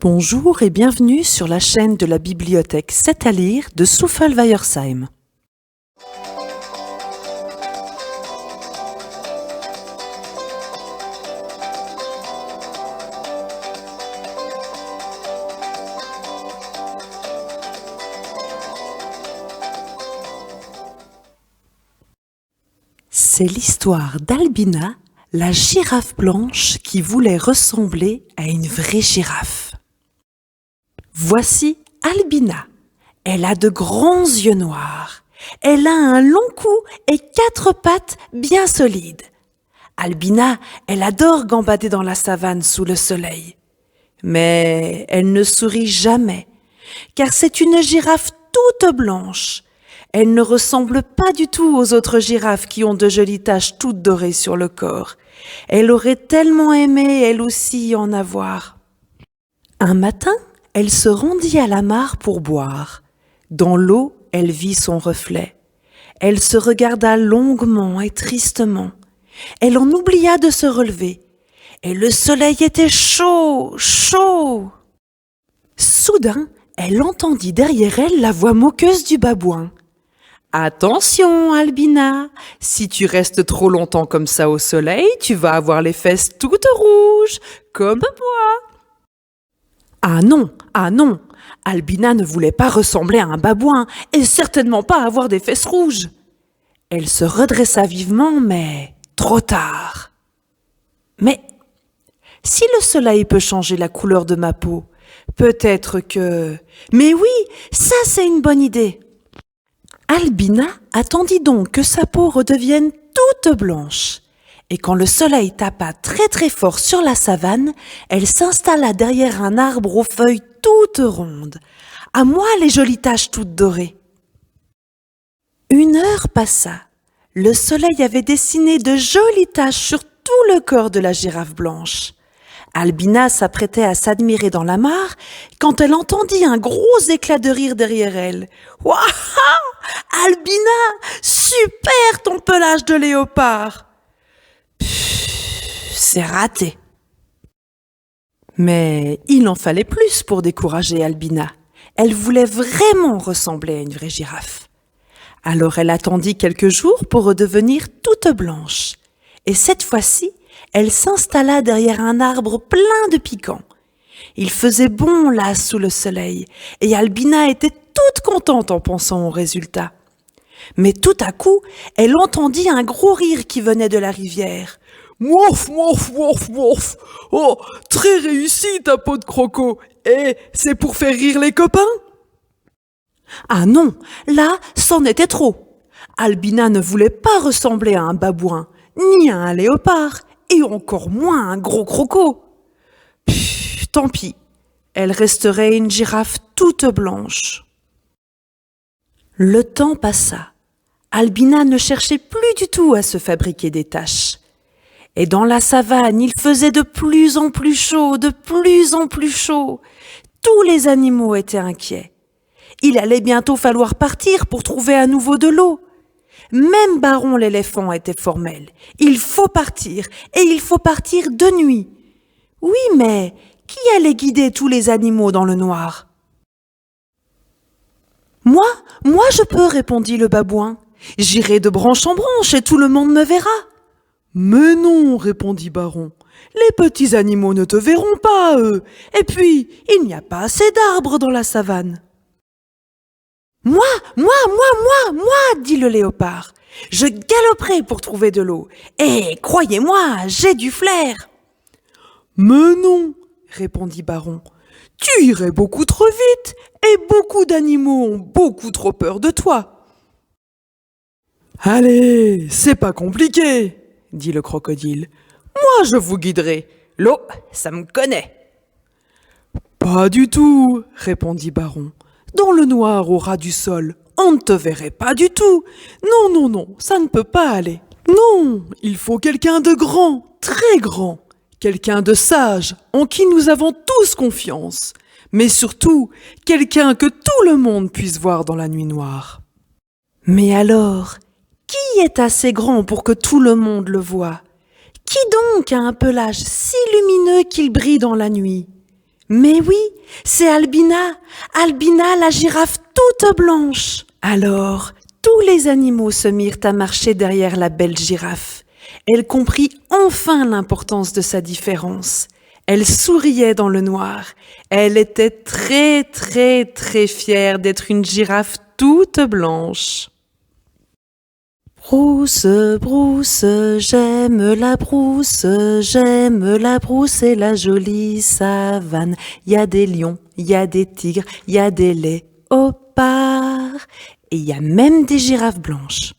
Bonjour et bienvenue sur la chaîne de la bibliothèque 7 à lire de Soufal-Weyerheim. C'est l'histoire d'Albina, la girafe blanche qui voulait ressembler à une vraie girafe. Voici Albina. Elle a de grands yeux noirs. Elle a un long cou et 4 pattes bien solides. Albina, elle adore gambader dans la savane sous le soleil. Mais elle ne sourit jamais, car c'est une girafe toute blanche. Elle ne ressemble pas du tout aux autres girafes qui ont de jolies taches toutes dorées sur le corps. Elle aurait tellement aimé, elle aussi, en avoir. Un matin, elle se rendit à la mare pour boire. Dans l'eau, elle vit son reflet. Elle se regarda longuement et tristement. Elle en oublia de se relever. Et le soleil était chaud, chaud. Soudain, elle entendit derrière elle la voix moqueuse du babouin. « Attention, Albina, si tu restes trop longtemps comme ça au soleil, tu vas avoir les fesses toutes rouges, comme moi. » Ah non, Albina ne voulait pas ressembler à un babouin et certainement pas avoir des fesses rouges. Elle se redressa vivement, mais trop tard. Mais si le soleil peut changer la couleur de ma peau, peut-être que... Mais oui, ça c'est une bonne idée. Albina attendit donc que sa peau redevienne toute blanche. Et quand le soleil tapa très très fort sur la savane, elle s'installa derrière un arbre aux feuilles toutes rondes. À moi les jolies taches toutes dorées. 1 heure passa. Le soleil avait dessiné de jolies taches sur tout le corps de la girafe blanche. Albina s'apprêtait à s'admirer dans la mare quand elle entendit un gros éclat de rire derrière elle. « Waouh, Albina, super ton pelage de léopard !» C'est raté. Mais il en fallait plus pour décourager Albina. Elle voulait vraiment ressembler à une vraie girafe. Alors elle attendit quelques jours pour redevenir toute blanche. Et cette fois-ci, elle s'installa derrière un arbre plein de piquants. Il faisait bon là sous le soleil, et Albina était toute contente en pensant au résultat. Mais tout à coup, elle entendit un gros rire qui venait de la rivière. « Mouf, mouf, mouf, mouf ! Oh, très réussi ta peau de croco! Et c'est pour faire rire les copains ?» Ah non, là, c'en était trop. Albina ne voulait pas ressembler à un babouin, ni à un léopard, et encore moins à un gros croco. Tant pis, elle resterait une girafe toute blanche. Le temps passa. Albina ne cherchait plus du tout à se fabriquer des taches. Et dans la savane, il faisait de plus en plus chaud, de plus en plus chaud. Tous les animaux étaient inquiets. Il allait bientôt falloir partir pour trouver à nouveau de l'eau. Même Baron l'éléphant était formel. Il faut partir, et il faut partir de nuit. Oui, mais qui allait guider tous les animaux dans le noir? Moi je peux, répondit le babouin. J'irai de branche en branche et tout le monde me verra. Mais non, répondit Baron. Les petits animaux ne te verront pas, eux. Et puis, il n'y a pas assez d'arbres dans la savane. Moi, dit le léopard. Je galoperai pour trouver de l'eau. Et croyez-moi, j'ai du flair. Mais non, répondit Baron. Tu irais beaucoup trop vite et beaucoup d'animaux ont beaucoup trop peur de toi. Allez, c'est pas compliqué, dit le crocodile. Moi, je vous guiderai. L'eau, ça me connaît. Pas du tout, répondit Baron. Dans le noir au ras du sol, on ne te verrait pas du tout. Non, ça ne peut pas aller. Non, il faut quelqu'un de grand, très grand. Quelqu'un de sage, en qui nous avons tous confiance. Mais surtout, quelqu'un que tout le monde puisse voir dans la nuit noire. Mais alors, qui est assez grand pour que tout le monde le voie? Qui donc a un pelage si lumineux qu'il brille dans la nuit? Mais oui, c'est Albina, Albina la girafe toute blanche. Alors, tous les animaux se mirent à marcher derrière la belle girafe. Elle comprit enfin l'importance de sa différence. Elle souriait dans le noir. Elle était très très très fière d'être une girafe toute blanche. Brousse, brousse, j'aime la brousse et la jolie savane. Y a des lions, y a des tigres, y a des léopards et y a même des girafes blanches.